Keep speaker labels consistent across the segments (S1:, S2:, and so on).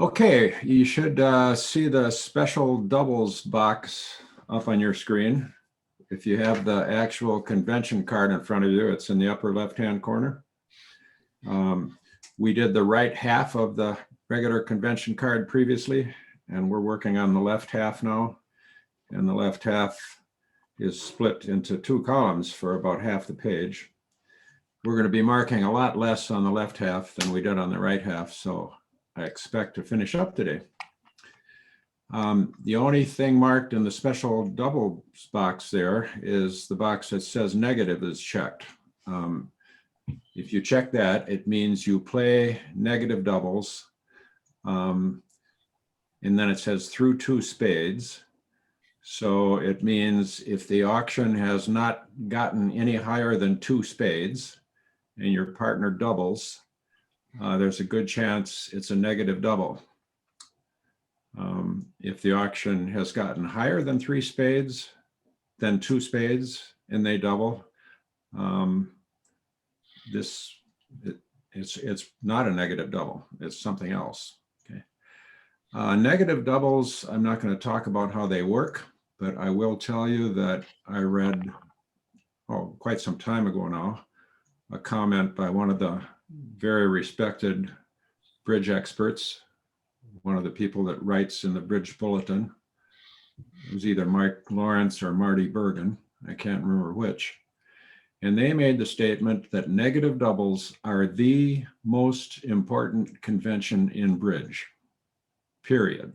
S1: Okay, you should see the special doubles box up on your screen. If you have the actual convention card in front of you, it's in the upper left-hand corner. We did the right half of the regular convention card previously, and we're working on the left half now. And the left half is split into two columns for about half the page. We're going to be marking a lot less on the left half than we did on the right half, so I expect to finish up today. The only thing marked in the special doubles box there is the box that says negative is checked. If you check that, it means you play negative doubles. And then it says through two spades. So it means if the auction has not gotten any higher than two spades and your partner doubles, there's a good chance it's a negative double. If the auction has gotten higher than three spades, then two spades, and they double, it's not a negative double, it's something else. Okay. Negative doubles, I'm not going to talk about how they work, but I will tell you that I read, quite some time ago now, a comment by one of the very respected bridge experts, one of the people that writes in the Bridge Bulletin. It was either Mike Lawrence or Marty Bergen, I can't remember which. And they made the statement that negative doubles are the most important convention in bridge, period.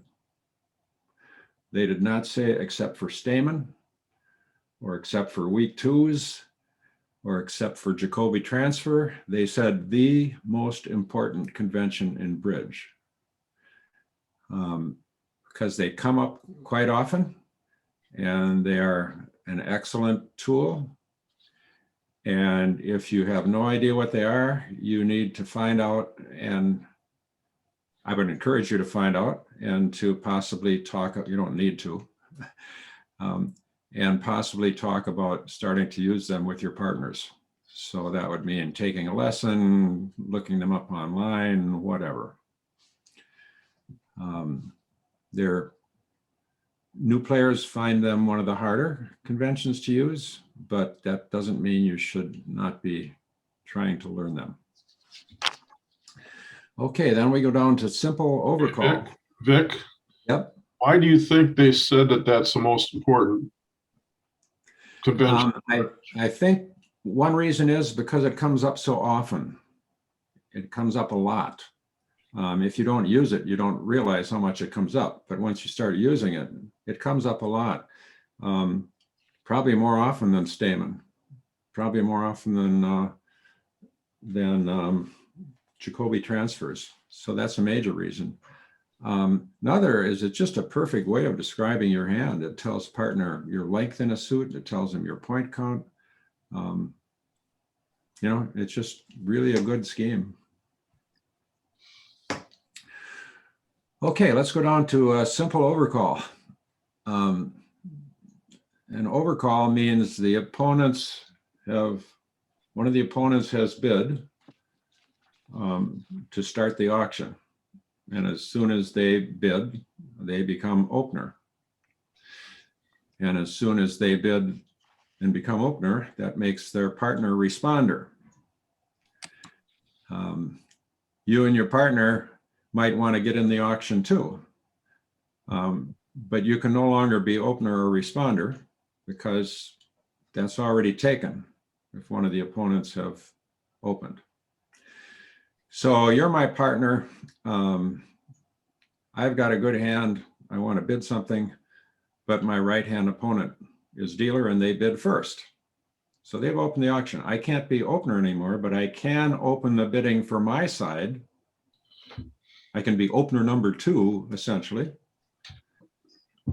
S1: They did not say except for Stayman, or except for weak twos, or except for Jacoby transfer. They said the most important convention in bridge. Because they come up quite often and they are an excellent tool. And if you have no idea what they are, you need to find out, and I would encourage you to find out and to possibly talk, you don't need to, and possibly talk about starting to use them with your partners. So that would mean taking a lesson, looking them up online, whatever. New players find them one of the harder conventions to use, but that doesn't mean you should not be trying to learn them. Okay, then we go down to simple overcall.
S2: Vic?
S1: Yep.
S2: Why do you think they said that that's the most important convention?
S1: I think one reason is because it comes up so often. It comes up a lot. If you don't use it, you don't realize how much it comes up. But once you start using it, it comes up a lot. Probably more often than Stayman. Probably more often than Jacoby transfers. So that's a major reason. Another is it's just a perfect way of describing your hand. It tells partner your length in a suit. It tells him your point count. You know, it's just really a good scheme. Okay, let's go down to a simple overcall. An overcall means the opponents have, one of the opponents has bid to start the auction. And as soon as they bid, they become opener. And as soon as they bid and become opener, that makes their partner responder. You and your partner might want to get in the auction too. But you can no longer be opener or responder because that's already taken if one of the opponents have opened. So you're my partner. I've got a good hand. I want to bid something, but my right-hand opponent is dealer and they bid first. So they've opened the auction. I can't be opener anymore, but I can open the bidding for my side. I can be opener number two, essentially.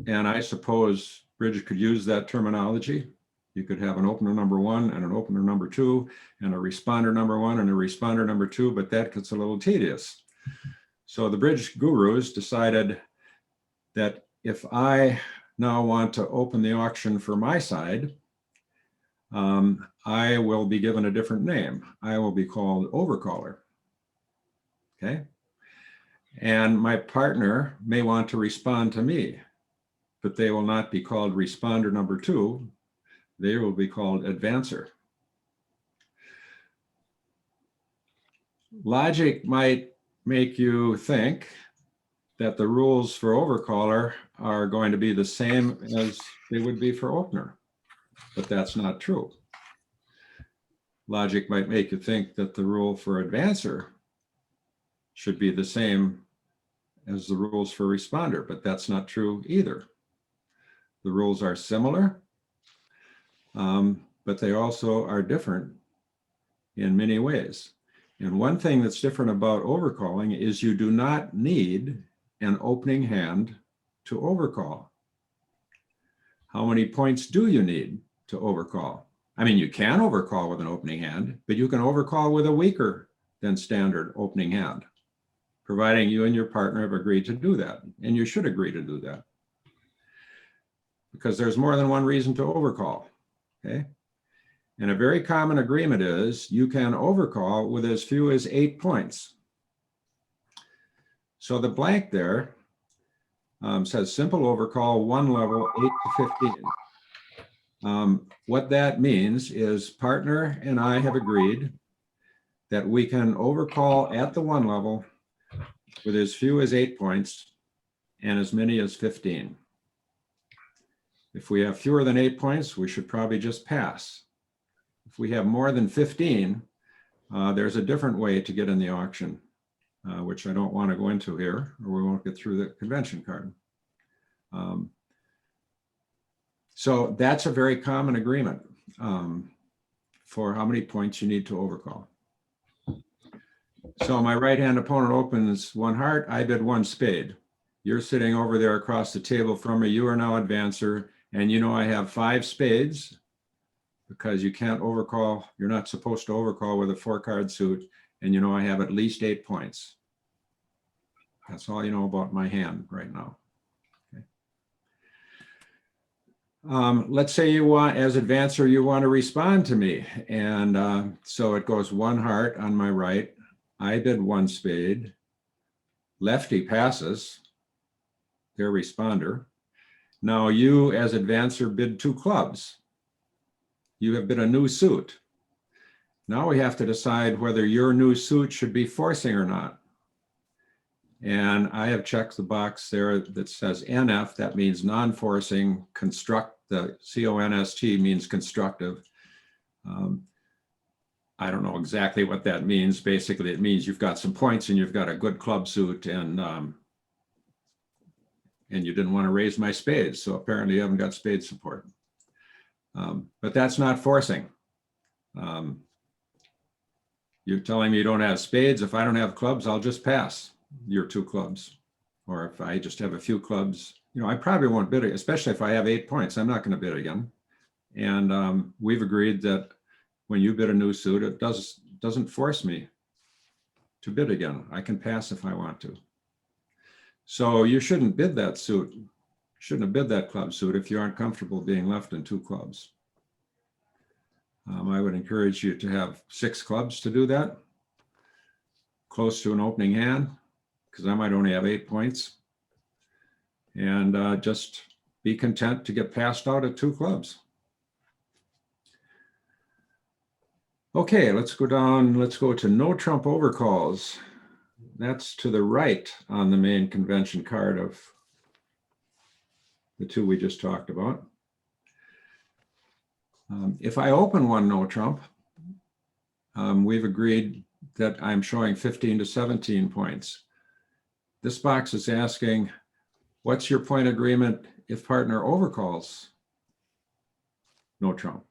S1: And I suppose Bridge could use that terminology. You could have an opener number one and an opener number two and a responder number one and a responder number two, but that gets a little tedious. So the Bridge gurus decided that if I now want to open the auction for my side, I will be given a different name. I will be called overcaller. Okay. And my partner may want to respond to me, but they will not be called responder number 2. They will be called advancer. Logic might make you think that the rules for overcaller are going to be the same as they would be for opener, but that's not true. Logic might make you think that the rule for advancer should be the same as the rules for responder, but that's not true either. The rules are similar, but they also are different in many ways. And one thing that's different about overcalling is you do not need an opening hand to overcall. How many points do you need to overcall? I mean, you can overcall with an opening hand, but you can overcall with a weaker than standard opening hand, providing you and your partner have agreed to do that. And you should agree to do that, because there's more than one reason to overcall, okay? And a very common agreement is you can overcall with as few as 8 points. So the blank there says simple overcall 1 level 8 to 15. What that means is partner and I have agreed that we can overcall at the 1 level with as few as 8 points and as many as 15. If we have fewer than 8 points, we should probably just pass. If we have more than 15, there's a different way to get in the auction, which I don't want to go into here, or we won't get through the convention card. So that's a very common agreement for how many points you need to overcall. So my right-hand opponent opens 1 heart, I bid 1 spade. You're sitting over there across the table from me, you are now advancer, and you know I have 5 spades, because you can't overcall, you're not supposed to overcall with a 4-card suit, and you know I have at least 8 points. That's all you know about my hand right now. Okay. Let's say you want, as advancer, you want to respond to me, and so it goes 1 heart on my right, I bid 1 spade, lefty passes, their responder. Now you as advancer bid 2 clubs. You have bid a new suit. Now we have to decide whether your new suit should be forcing or not. And I have checked the box there that says NF, that means non-forcing, construct, the CONST means constructive. I don't know exactly what that means. Basically, it means you've got some points and you've got a good club suit, and you didn't want to raise my spades. So apparently you haven't got spade support. But that's not forcing. You're telling me you don't have spades. If I don't have clubs, I'll just pass your 2 clubs. Or if I just have a few clubs, you know, I probably won't bid, especially if I have 8 points, I'm not going to bid again. And we've agreed that when you bid a new suit, it doesn't force me to bid again. I can pass if I want to. So you shouldn't bid that suit. Shouldn't have bid that club suit if you aren't comfortable being left in 2 clubs. I would encourage you to have 6 clubs to do that, close to an opening hand, because I might only have 8 points, and just be content to get passed out at 2 clubs. Okay, let's go down. Let's go to no trump overcalls. That's to the right on the main convention card of the 2 we just talked about. If I open 1 no trump, we've agreed that I'm showing 15 to 17 points. This box is asking, what's your point agreement if partner overcalls no trump?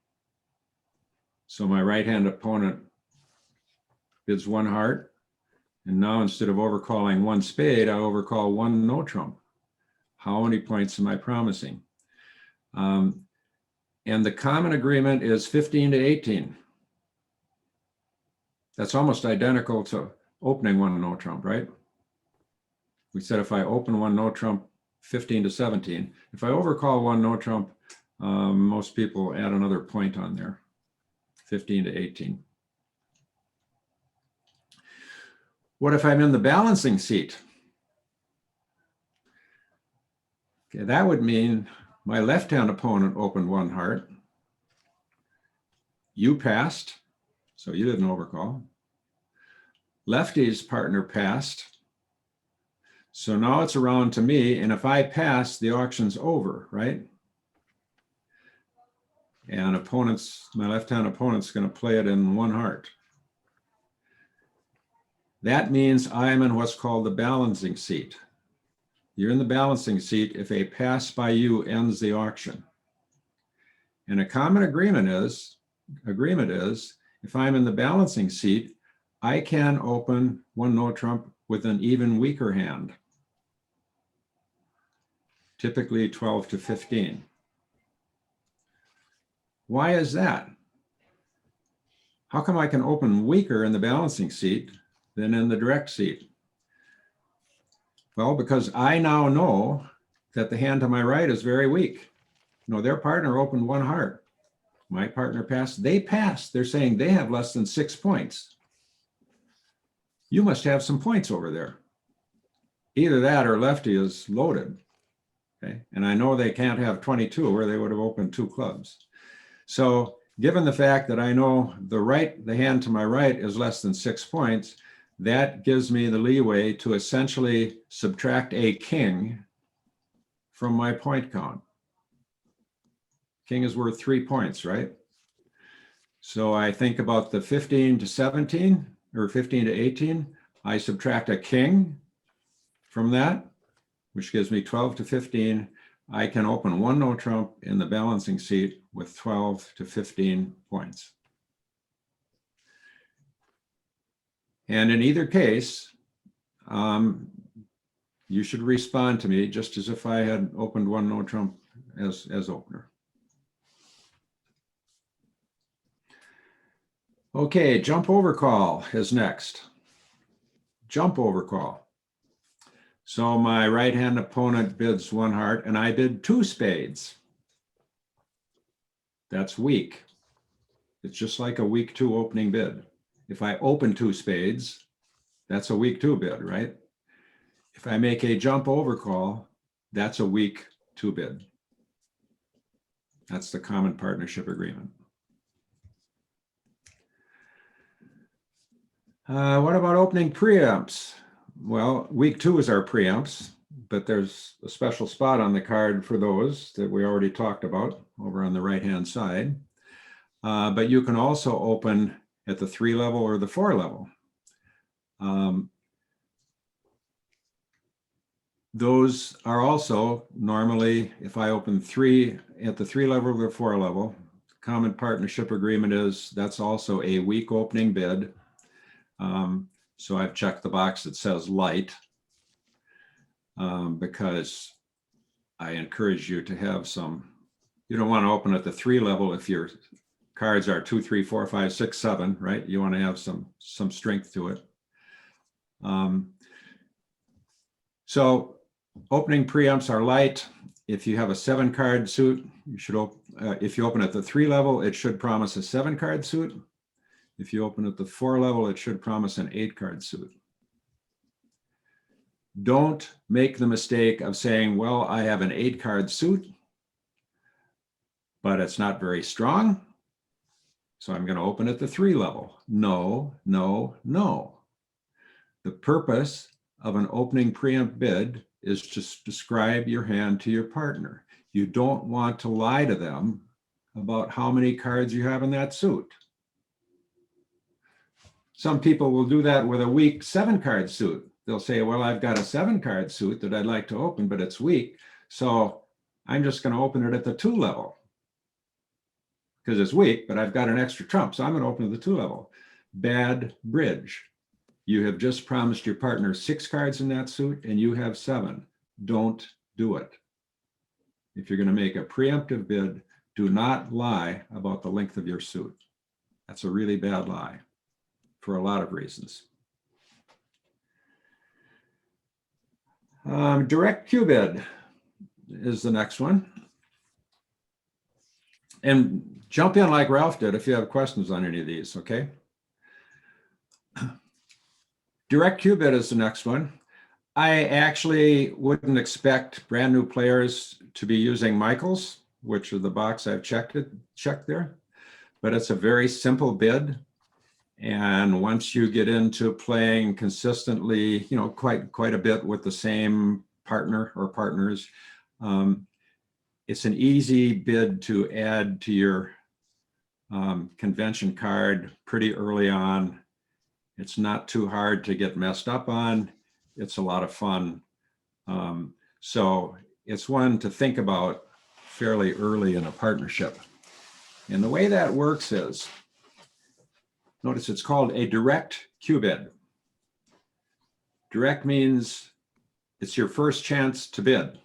S1: So my right-hand opponent bids 1 heart, and now instead of overcalling 1 spade, I overcall 1 no trump. How many points am I promising? And the common agreement is 15 to 18. That's almost identical to opening 1 no trump, right? We said if I open 1 no trump, 15 to 17. If I overcall 1 no trump, most people add another point on there, 15 to 18. What if I'm in the balancing seat? Okay, that would mean my left-hand opponent opened one heart. You passed, so you didn't overcall. Lefty's partner passed. So now it's around to me, and if I pass, the auction's over, right? And my left-hand opponent's going to play it in one heart. That means I'm in what's called the balancing seat. You're in the balancing seat if a pass by you ends the auction. And a common agreement is, if I'm in the balancing seat, I can open one no trump with an even weaker hand, typically 12 to 15. Why is that? How come I can open weaker in the balancing seat than in the direct seat? Well, because I now know that the hand to my right is very weak. No, their partner opened one heart. My partner passed. They passed. They're saying they have less than 6 points. You must have some points over there. Either that or lefty is loaded. Okay, and I know they can't have 22 or they would have opened 2 clubs. So given the fact that I know the hand to my right is less than 6 points, that gives me the leeway to essentially subtract a king from my point count. King is worth 3 points, right? So I think about the 15 to 17 or 15 to 18. I subtract a king from that, which gives me 12 to 15. I can open one no trump in the balancing seat with 12 to 15 points. And in either case, you should respond to me just as if I had opened one no trump as opener. Okay, jump over call is next. Jump over call. So my right-hand opponent bids one heart and I bid 2 spades. That's weak. It's just like a weak 2 opening bid. If I open 2 spades, that's a weak 2 bid, right? If I make a jump over call, that's a weak 2 bid. That's the common partnership agreement. What about opening preempts? Well, week 2 is our preempts, but there's a special spot on the card for those that we already talked about over on the right-hand side. But you can also open at the 3 level or the 4 level. Those are also normally, if I open 3 at the 3 level or the 4 level, common partnership agreement is that's also a weak opening bid. So I've checked the box that says light because I encourage you to have some, you don't want to open at the 3 level if your cards are 2, 3, 4, 5, 6, 7, right? You want to have some strength to it. So opening preempts are light. If you have a 7-card suit, you should if you open at the 3 level, it should promise a 7-card suit. If you open at the 4 level, it should promise an 8-card suit. Don't make the mistake of saying, well, I have an 8-card suit, but it's not very strong, so I'm going to open at the 3 level. No, no, no. The purpose of an opening preempt bid is to describe your hand to your partner. You don't want to lie to them about how many cards you have in that suit. Some people will do that with a weak 7-card suit. They'll say, well, I've got a 7-card suit that I'd like to open, but it's weak. So I'm just going to open it at the 2 level because it's weak, but I've got an extra trump. So I'm going to open at the 2 level. Bad bridge. You have just promised your partner 6 cards in that suit and you have 7. Don't do it. If you're going to make a preemptive bid, do not lie about the length of your suit. That's a really bad lie for a lot of reasons. Direct Q bid is the next one. And jump in like Ralph did if you have questions on any of these, okay? Direct Q bid is the next one. I actually wouldn't expect brand new players to be using Michaels, which are the box I've checked there, but it's a very simple bid. And once you get into playing consistently, you know, quite a bit with the same partner or partners, it's an easy bid to add to your convention card pretty early on. It's not too hard to get messed up on. It's a lot of fun. So it's one to think about fairly early in a partnership. And the way that works is, notice it's called a direct Q bid. Direct means it's your first chance to bid.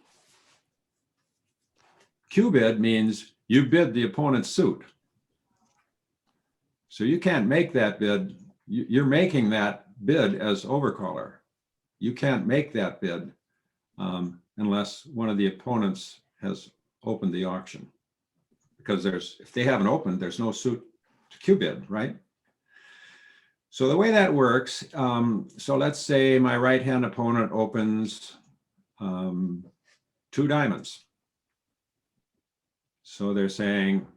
S1: Q bid means you bid the opponent's suit. So you can't make that bid. You're making that bid as overcaller. You can't make that bid unless one of the opponents has opened the auction. Because if they haven't opened, there's no suit to Q bid, right? So the way that works, so let's say my right-hand opponent opens 2 diamonds. So they're saying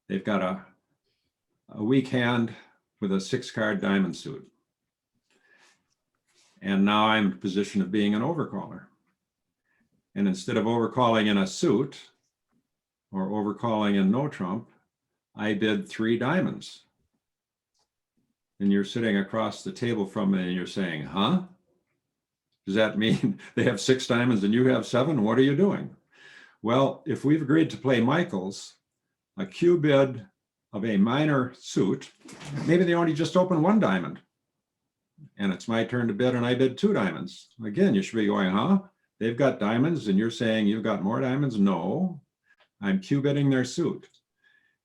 S1: they've got a weak hand with a 6-card diamond suit. And now I'm in a position of being an overcaller. And instead of overcalling in a suit or overcalling in no trump, I bid 3 diamonds. And you're sitting across the table from me and you're saying, huh? Does that mean they have 6 diamonds and you have 7? What are you doing? Well, if we've agreed to play Michaels, a Q bid of a minor suit, maybe they only just opened 1 diamond. And it's my turn to bid and I bid 2 diamonds. Again, you should be going, huh? They've got diamonds and you're saying you've got more diamonds? No, I'm Q bidding their suit.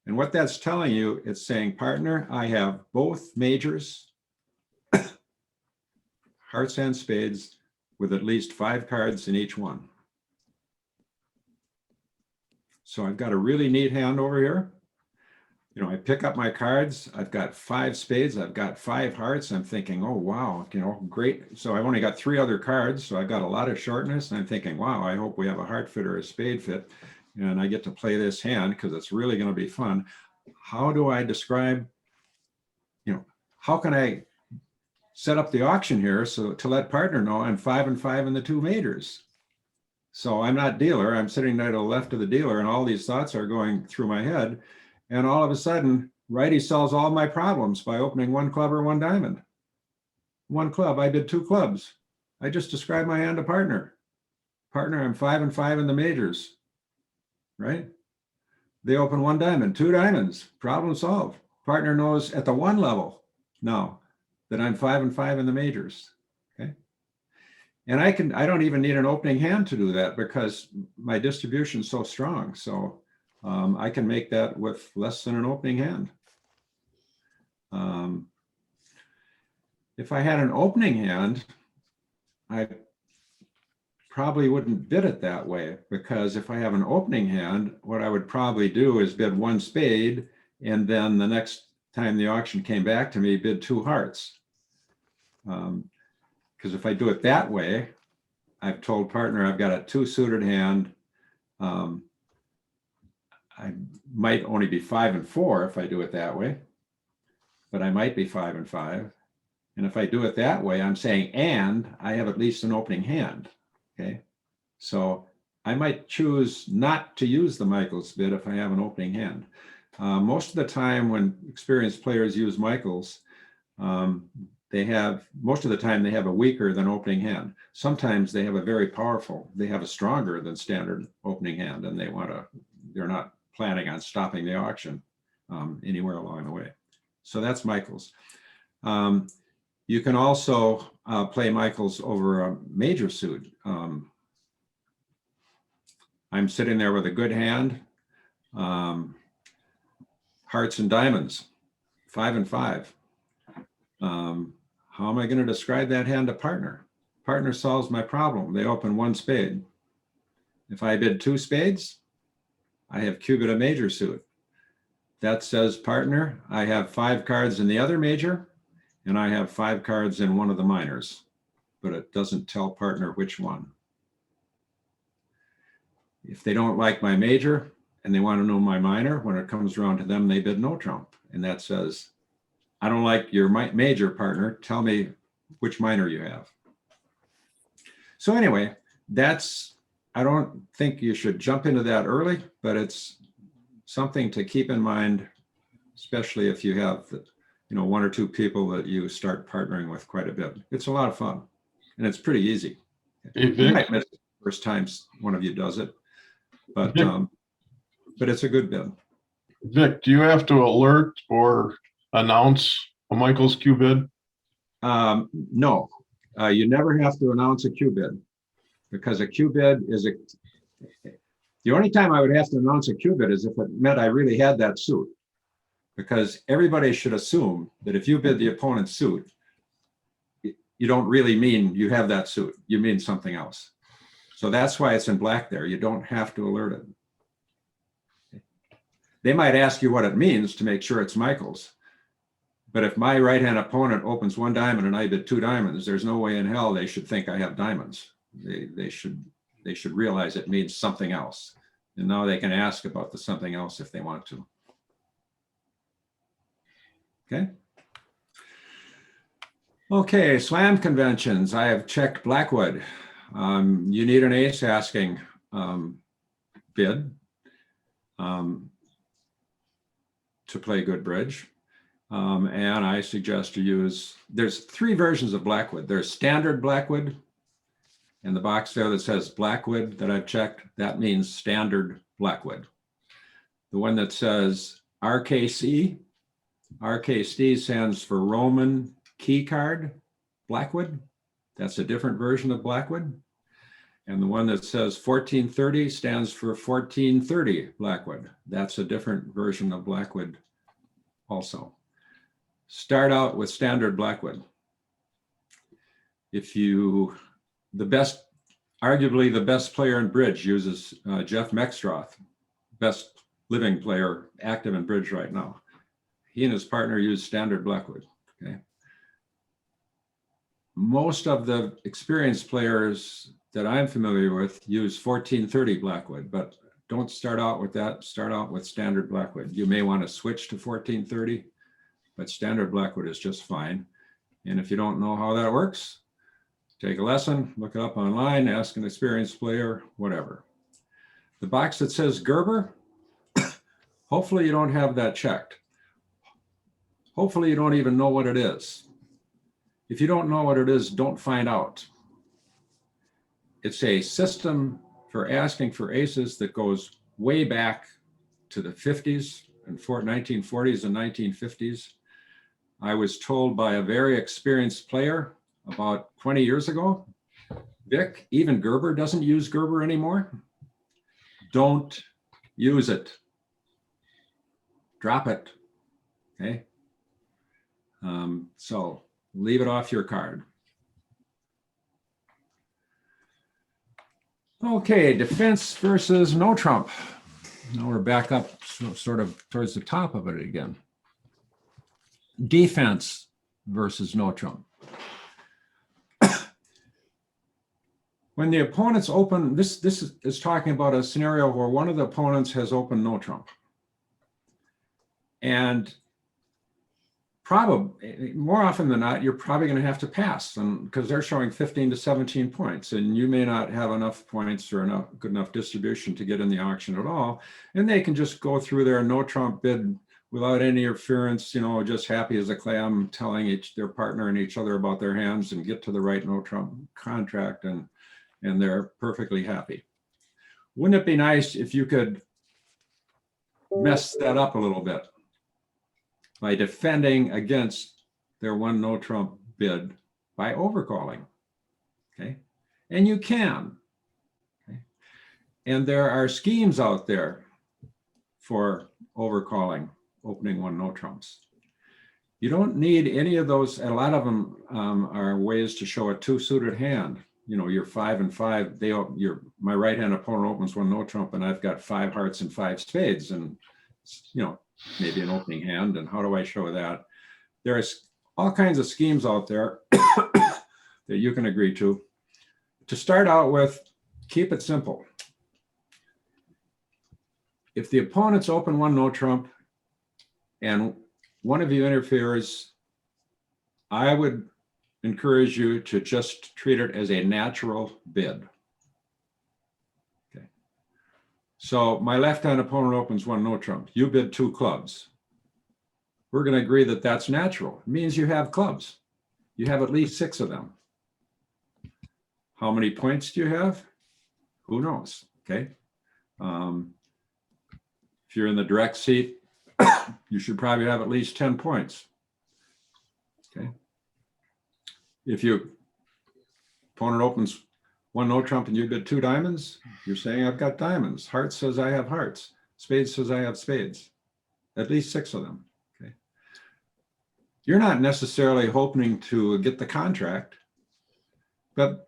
S1: And what that's telling you, it's saying, partner, I have both majors, hearts and spades, with at least 5 cards in each one. So I've got a really neat hand over here. You know, I pick up my cards. I've got 5 spades. I've got 5 hearts. I'm thinking, oh, wow, you know, great. So I've only got 3 other cards. So I've got a lot of shortness. And I'm thinking, wow, I hope we have a heart fit or a spade fit. And I get to play this hand because it's really going to be fun. How do I describe, you know, how can I set up the auction here so to let partner know I'm 5 and 5 in the 2 majors? So I'm not dealer. I'm sitting there to the left of the dealer and all these thoughts are going through my head. And all of a sudden, righty solves all my problems by opening 1 club or 1 diamond. 1 club, I bid 2 clubs. I just described my hand to partner. Partner, I'm 5 and 5 in the majors, right? They open 1 diamond, 2 diamonds, problem solved. Partner knows at the 1 level now that I'm 5 and 5 in the majors, okay? And I don't even need an opening hand to do that because my distribution is so strong. So I can make that with less than an opening hand. If I had an opening hand, I probably wouldn't bid it that way, because if I have an opening hand, what I would probably do is bid 1 spade, and then the next time the auction came back to me, bid 2 hearts. Because if I do it that way, I've told partner I've got a 2 suited hand. I might only be 5 and 4 if I do it that way, but I might be 5 and 5. And if I do it that way, I'm saying, and I have at least an opening hand, okay? So I might choose not to use the Michaels bid if I have an opening hand. Most of the time when experienced players use Michaels, most of the time they have a weaker than opening hand. Sometimes they have a very powerful, they have a stronger than standard opening hand, and they're not planning on stopping the auction anywhere along the way. So that's Michaels. You can also play Michaels over a major suit. I'm sitting there with a good hand, hearts and diamonds, 5 and 5. How am I going to describe that hand to partner? Partner solves my problem. They open 1 spade. If I bid 2 spades, I have Q bid a major suit. That says, partner, I have 5 cards in the other major, and I have 5 cards in one of the minors. but it doesn't tell partner which one. If they don't like my major and they want to know my minor, when it comes around to them, they bid no trump. And that says, I don't like your major, partner. Tell me which minor you have. So anyway, I don't think you should jump into that early, but it's something to keep in mind, especially if you have, one or two people that you start partnering with quite a bit. It's a lot of fun and it's pretty easy.
S2: Hey,
S1: You
S2: Vic,
S1: might miss the first time one of you does it, but it's a good bid.
S2: Vic, do you have to alert or announce a Michael's Q bid?
S1: No, you never have to announce a Q bid, because a Q bid is the only time I would have to announce a Q bid is if it meant I really had that suit, because everybody should assume that if you bid the opponent's suit, you don't really mean you have that suit, you mean something else. So that's why it's in black there. You don't have to alert it. They might ask you what it means to make sure it's Michael's. But if my right-hand opponent opens one diamond and I bid two diamonds, there's no way in hell they should think I have diamonds. They should realize it means something else. And now they can ask about the something else if they want to. Okay. Okay, slam conventions. I have checked Blackwood. You need an ace asking bid to play good bridge. And I suggest you use, there's three versions of Blackwood. There's standard Blackwood, and the box there that says Blackwood that I've checked, that means standard Blackwood. The one that says RKC, RKC stands for Roman Key Card Blackwood. That's a different version of Blackwood. And the one that says 1430 stands for 1430 Blackwood. That's a different version of Blackwood also. Start out with standard Blackwood. Arguably the best player in bridge uses Jeff Mextroth, best living player active in bridge right now. He and his partner use standard Blackwood, okay? Most of the experienced players that I'm familiar with use 1430 Blackwood, but don't start out with that. Start out with standard Blackwood. You may want to switch to 1430, but standard Blackwood is just fine. And if you don't know how that works, take a lesson, look it up online, ask an experienced player, whatever. The box that says Gerber, hopefully you don't have that checked. Hopefully you don't even know what it is. If you don't know what it is, don't find out. It's a system for asking for aces that goes way back to the 50s and 1940s and 1950s. I was told by a very experienced player about 20 years ago, Vic, even Gerber doesn't use Gerber anymore. Don't use it. Drop it, okay? So leave it off your card. Okay, defense versus no trump. Now we're back up sort of towards the top of it again. Defense versus no trump. When the opponents open, this is talking about a scenario where one of the opponents has opened no trump. And probably more often than not, you're probably going to have to pass them because they're showing 15 to 17 points, and you may not have enough points or good enough distribution to get in the auction at all. And they can just go through their no trump bid without any interference, just happy as a clam, telling their partner and each other about their hands and get to the right no trump contract, and they're perfectly happy. Wouldn't it be nice if you could mess that up a little bit by defending against their one no trump bid by overcalling, okay? And you can, okay? And there are schemes out there for overcalling, opening one no trumps. You don't need any of those. A lot of them are ways to show a two-suited hand. You're 5 and 5. My right-hand opponent opens one no trump, and I've got 5 hearts and 5 spades, and maybe an opening hand. And how do I show that? There's all kinds of schemes out there that you can agree to. To start out with, keep it simple. If the opponents open one no trump and one of you interferes, I would encourage you to just treat it as a natural bid. Okay. So my left-hand opponent opens one no trump. You bid 2 clubs. We're going to agree that that's natural. It means you have clubs. You have at least 6 of them. How many points do you have? Who knows? Okay. If you're in the direct seat, you should probably have at least 10 points. Okay. If your opponent opens one no trump and you bid 2 diamonds, you're saying I've got diamonds. Hearts says I have hearts. Spades says I have spades. At least 6 of them. Okay. You're not necessarily hoping to get the contract, but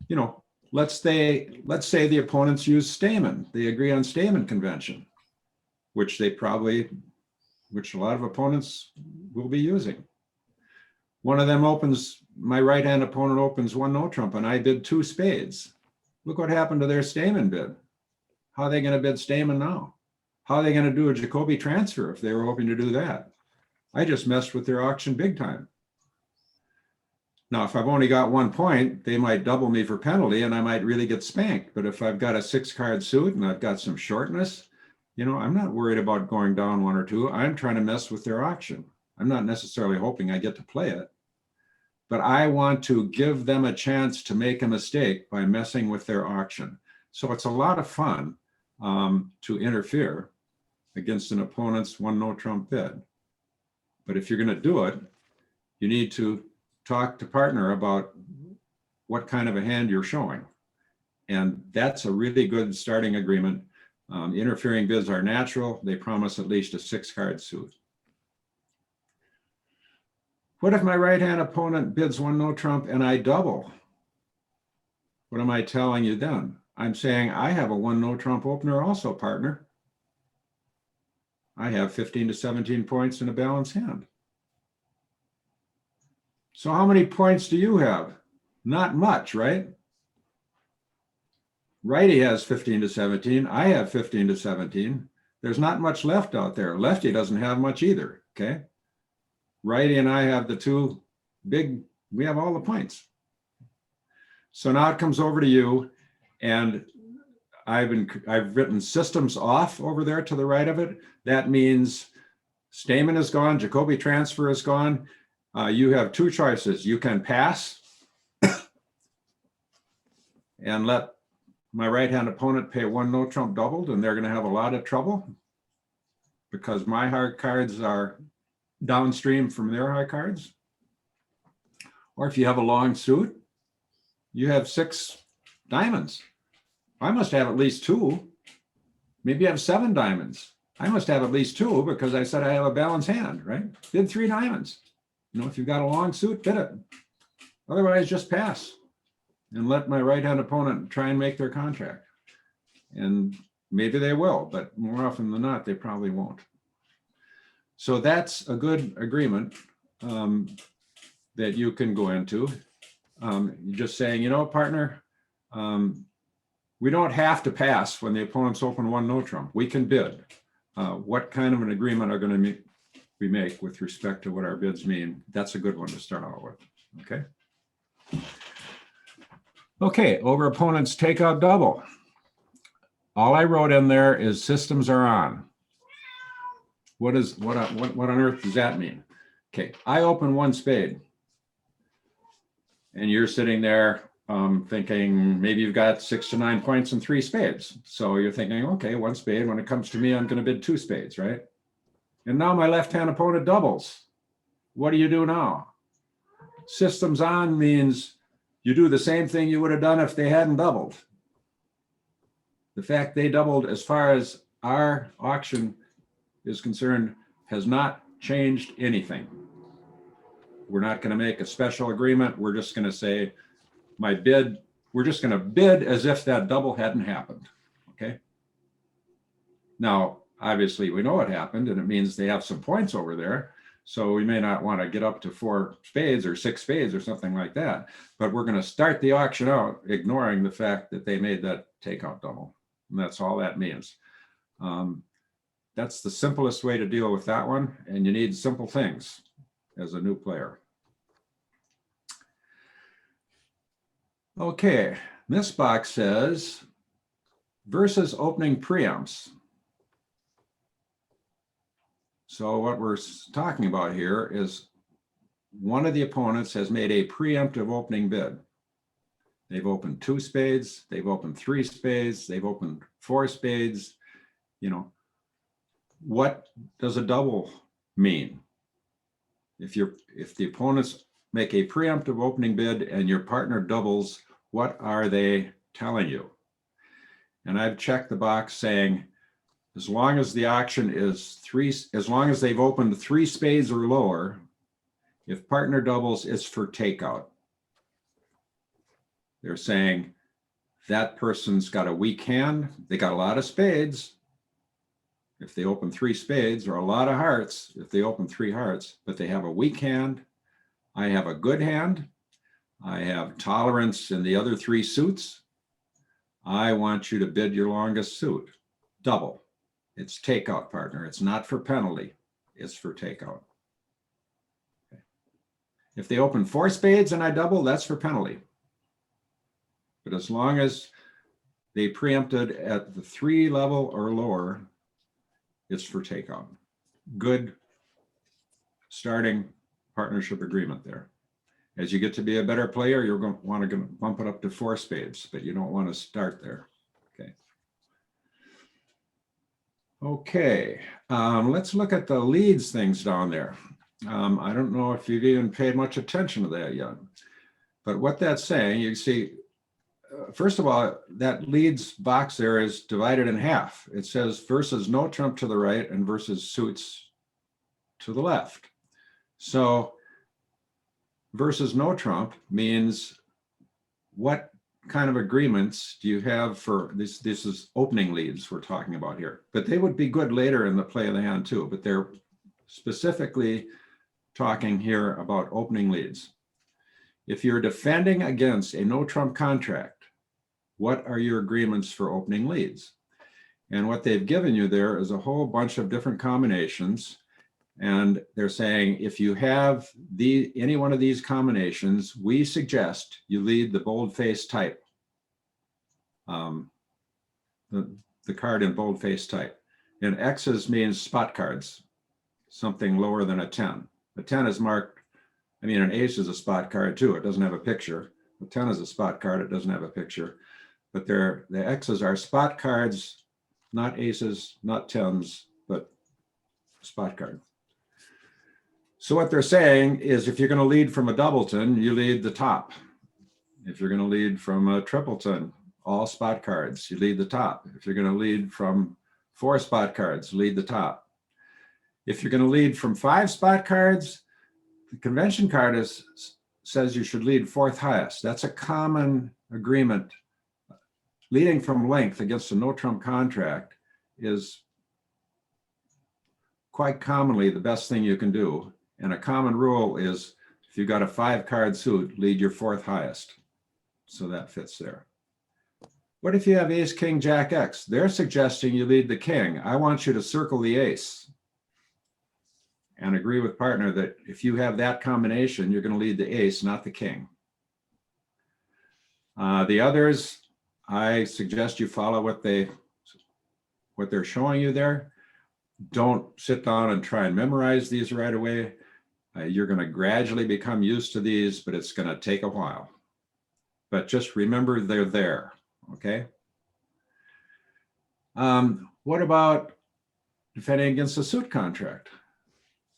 S1: you know, let's say the opponents use Stayman. They agree on Stayman convention, which a lot of opponents will be using. One of them opens, my right-hand opponent opens one no trump and I bid 2 spades. Look what happened to their Stayman bid. How are they going to bid Stayman now? How are they going to do a Jacoby transfer if they were hoping to do that? I just messed with their auction big time. Now, if I've only got 1 point, they might double me for penalty and I might really get spanked. But if I've got a 6-card suit and I've got some shortness, you know, I'm not worried about going down 1 or 2. I'm trying to mess with their auction. I'm not necessarily hoping I get to play it, but I want to give them a chance to make a mistake by messing with their auction. So it's a lot of fun to interfere against an opponent's one no trump bid. But if you're going to do it, you need to talk to partner about what kind of a hand you're showing. And that's a really good starting agreement. Interfering bids are natural. They promise at least a 6-card suit. What if my right-hand opponent bids one no trump and I double? What am I telling you then? I'm saying I have a one no trump opener also, partner. I have 15 to 17 points in a balanced hand. So how many points do you have? Not much, right? Righty has 15 to 17. I have 15 to 17. There's not much left out there. Lefty doesn't have much either, okay? Righty and I have the 2 big, we have all the points. So now it comes over to you, and I've written systems off over there to the right of it. That means Stayman is gone, Jacoby transfer is gone. You have 2 choices. You can pass and let my right-hand opponent pay one no trump doubled, and they're going to have a lot of trouble because my hard cards are downstream from their high cards. Or if you have a long suit, you have 6 diamonds. I must have at least 2. Maybe you have 7 diamonds. I must have at least 2 because I said I have a balanced hand, right? Bid 3 diamonds. You know, if you've got a long suit, bid it. Otherwise, just pass and let my right-hand opponent try and make their contract. And maybe they will, but more often than not, they probably won't. So that's a good agreement that you can go into. Just saying, you know, partner, we don't have to pass when the opponents open one no trump. We can bid. What kind of an agreement are going to we make with respect to what our bids mean? That's a good one to start out with. Okay. Okay, over opponents takeout double. All I wrote in there is systems are on. What on earth does that mean? Okay, I open 1 spade, and you're sitting there thinking maybe you've got 6 to 9 points and 3 spades. So you're thinking, okay, 1 spade. When it comes to me, I'm going to bid 2 spades, right? And now my left-hand opponent doubles. What do you do now? Systems on means you do the same thing you would have done if they hadn't doubled. The fact they doubled, as far as our auction is concerned, has not changed anything. We're not going to make a special agreement. We're just going to say my bid, we're just going to bid as if that double hadn't happened. Okay. Now, obviously we know what happened, and it means they have some points over there, So we may not want to get up to 4 spades or 6 spades or something like that, but we're going to start the auction out ignoring the fact that they made that takeout double. And that's all that means. That's the simplest way to deal with that one. And you need simple things as a new player. Okay, this box says versus opening preempts. So what we're talking about here is one of the opponents has made a preemptive opening bid. They've opened 2 spades, they've opened 3 spades, they've opened 4 spades. You know, what does a double mean? If the opponents make a preemptive opening bid and your partner doubles, what are they telling you? And I've checked the box saying, as long as the auction is 3, as long as they've opened 3 spades or lower, if partner doubles, it's for takeout. They're saying that person's got a weak hand. They got a lot of spades. If they open 3 spades, or a lot of hearts, if they open 3 hearts, but they have a weak hand. I have a good hand. I have tolerance in the other 3 suits. I want you to bid your longest suit, double. It's takeout, partner. It's not for penalty. It's for takeout. Okay. If they open 4 spades and I double, that's for penalty. But as long as they preempted at the 3 level or lower, it's for takeout. Good starting partnership agreement there. As you get to be a better player, you're going to want to bump it up to 4 spades, but you don't want to start there. Okay, let's look at the leads things down there. I don't know if you've even paid much attention to that yet, but what that's saying, you see, first of all, that leads box there is divided in half. It says versus no trump to the right and versus suits to the left. So versus no trump means what kind of agreements do you have for this? This is opening leads we're talking about here, but they would be good later in the play of the hand too, but they're specifically talking here about opening leads. If you're defending against a no trump contract, what are your agreements for opening leads? And what they've given you there is a whole bunch of different combinations. And they're saying, if you have any one of these combinations, we suggest you lead the boldface type, the card in boldface type. And X's means spot cards, something lower than a 10. A 10 is marked, I mean, an ace is a spot card too. It doesn't have a picture. A 10 is a spot card. It doesn't have a picture. But the X's are spot cards, not aces, not 10s, but spot card. So what they're saying is if you're going to lead from a doubleton, you lead the top. If you're going to lead from a tripleton, all spot cards, you lead the top. If you're going to lead from 4 spot cards, lead the top. If you're going to lead from 5 spot cards, the convention card says you should lead 4th highest. That's a common agreement. Leading from length against a no trump contract is quite commonly the best thing you can do. And a common rule is if you've got a 5 card suit, lead your 4th highest. So that fits there. What if you have ace, king, jack, X? They're suggesting you lead the king. I want you to circle the ace and agree with partner that if you have that combination, you're going to lead the ace, not the king. The others, I suggest you follow what they're showing you there. Don't sit down and try and memorize these right away. You're going to gradually become used to these, but it's going to take a while. But just remember they're there, okay? What about defending against a suit contract?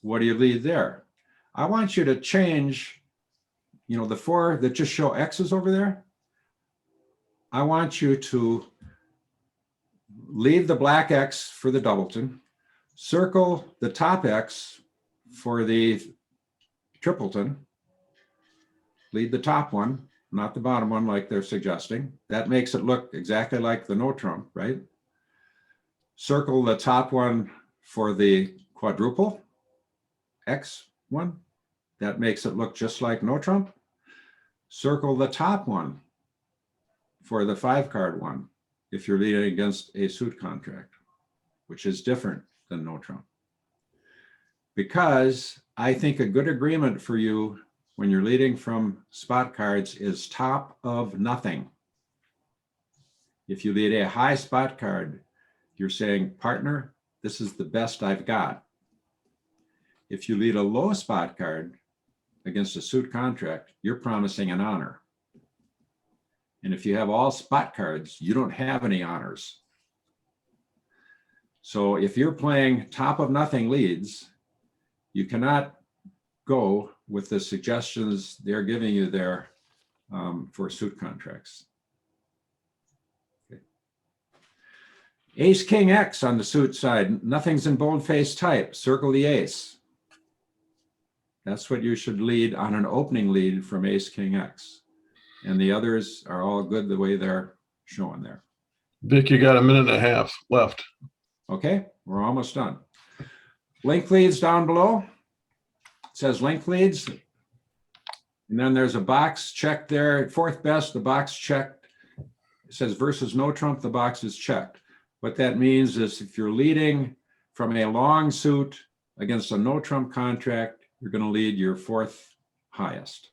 S1: What do you lead there? I want you to change, you know, the 4 that just show X's over there. I want you to leave the black X for the doubleton, circle the top X for the tripleton, lead the top one, not the bottom one like they're suggesting. That makes it look exactly like the no trump, right? Circle the top one for the quadruple X one. That makes it look just like no trump. Circle the top one for the 5-card one if you're leading against a suit contract, which is different than no trump. Because I think a good agreement for you when you're leading from spot cards is top of nothing. If you lead a high spot card, you're saying, partner, this is the best I've got. If you lead a low spot card against a suit contract, you're promising an honor. And if you have all spot cards, you don't have any honors. So if you're playing top of nothing leads, you cannot go with the suggestions they're giving you there for suit contracts. Okay. Ace, king, X on the suit side. Nothing's in boldface type. Circle the ace. That's what you should lead on an opening lead from ace, king, X. And the others are all good the way they're showing there.
S2: Vic, you got 1.5 minutes left.
S1: Okay, we're almost done. Link leads down below. It says link leads. And then there's a box checked there. Fourth best, the box checked. It says versus no trump, the box is checked. What that means is if you're leading from a long suit against a no trump contract, you're going to lead your 4th highest.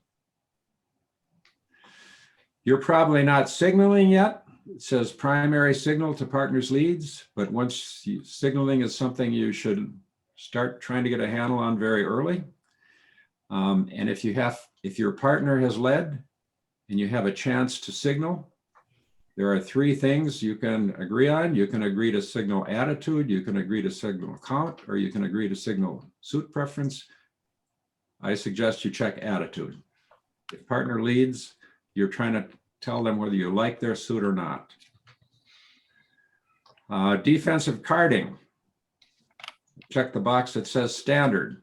S1: You're probably not signaling yet. It says primary signal to partners leads, but once signaling is something you should start trying to get a handle on very early. And if your partner has led and you have a chance to signal, there are 3 things you can agree on. You can agree to signal attitude, you can agree to signal count, or you can agree to signal suit preference. I suggest you check attitude. If partner leads, you're trying to tell them whether you like their suit or not. Defensive carding. Check the box that says standard.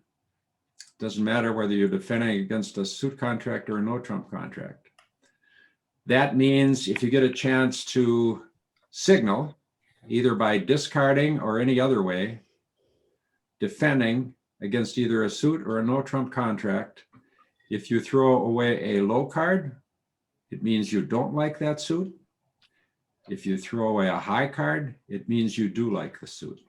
S1: Doesn't matter whether you're defending against a suit contract or a no trump contract. That means if you get a chance to signal, either by discarding or any other way, defending against either a suit or a no trump contract, if you throw away a low card, it means you don't like that suit. If you throw away a high card, it means you do like the suit.